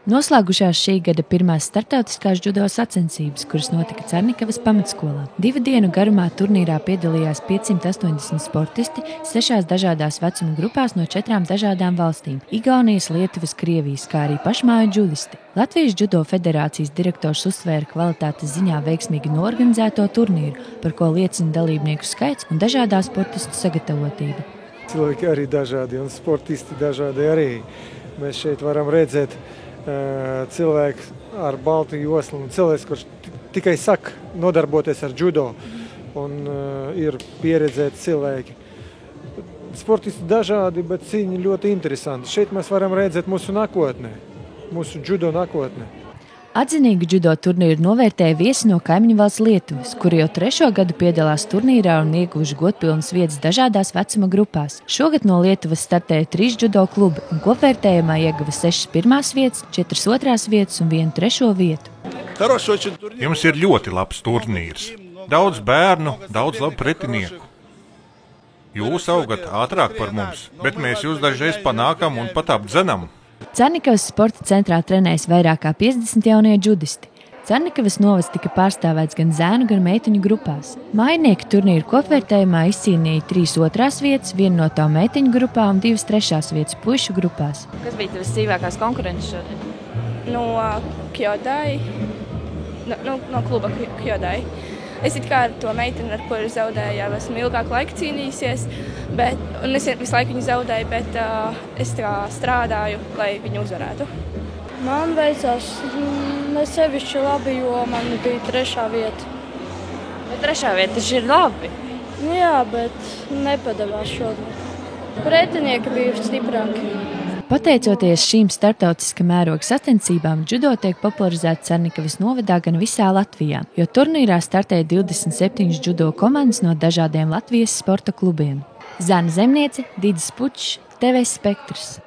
Noslēgušās šī gada pirmās starptautiskās judo sacensības, kuras notika Cernikavas pamatskolā. 2 dienu garumā turnīrā piedalījās 580 sportisti 6 dažādās vecuma grupās no 4 dažādām valstīm – Igaunijas, Lietuvas, Krievijas, kā arī pašmāju džudisti. Latvijas judo federācijas direktors uzsvēra kvalitātes ziņā veiksmīgi norganizēto turnīru, par ko liecina dalībnieku skaits un dažādā sportistu sagatavotība. Cilvēki arī dažādi un sportisti dažādi arī. Mēs šeit varam redzēt cilvēks ar baltu joslu un cilvēks, kurš tikai saka nodarboties ar judo un ir pieredzēti cilvēki. Sportisti dažādi, bet cīņi ļoti interesanti. Šeit mēs varam redzēt mūsu nākotnē, mūsu judo nākotnē. Atzinīgi judo turnīru novērtēja viesi no kaimiņu valsts Lietuvas, kuri jau 3. gadu piedalās turnīrā un ieguvuši godpilnas vietas dažādās vecuma grupās. Šogad no Lietuvas startēja 3 judo klubi un kopvērtējumā ieguva 6 pirmās vietas, 4 otrās vietas un 1 trešo vietu. Jums ir ļoti labs turnīrs. Daudz bērnu, daudz labu pretinieku. Jūs augat ātrāk par mums, bet mēs jūs dažreiz panākam un pat apdzenam. Cernikavas sporta centrā trenējas vairāk kā 50 jaunie džudisti. Cernikavas novads tika pārstāvēts gan zēnu, gan meiteņu grupās. Mājinieki turnīru kopvērtējumā izcīnīja 3 otrās vietas, 1 no tām meiteņu grupā un 2 trešās vietas puišu grupās. Kas bija tavas cīvākās konkurences šodien? No Kyodai, no kluba Kyodai. Es ar to meiteni, ar kuru zaudēju, jau esmu ilgāku laiku cīnījusies, un es visu laiku viņu zaudēju, bet es strādāju, lai viņu uzvarētu. Man veicās nesevišķi labi, jo man bija 3. vieta. Bet 3. vieta taču ir labi. Jā, bet nepadevās šodien. Pretinieki bija stiprāki. Pateicoties šīm starptautiska mēroga sacensībām, judo tiek popularizēts Cernikavas novadā gan visā Latvijā, jo turnīrā startēja 27 judo komandas no dažādiem Latvijas sporta klubiem. Zana Zemniece, Didis Pučs, TV Spektrs.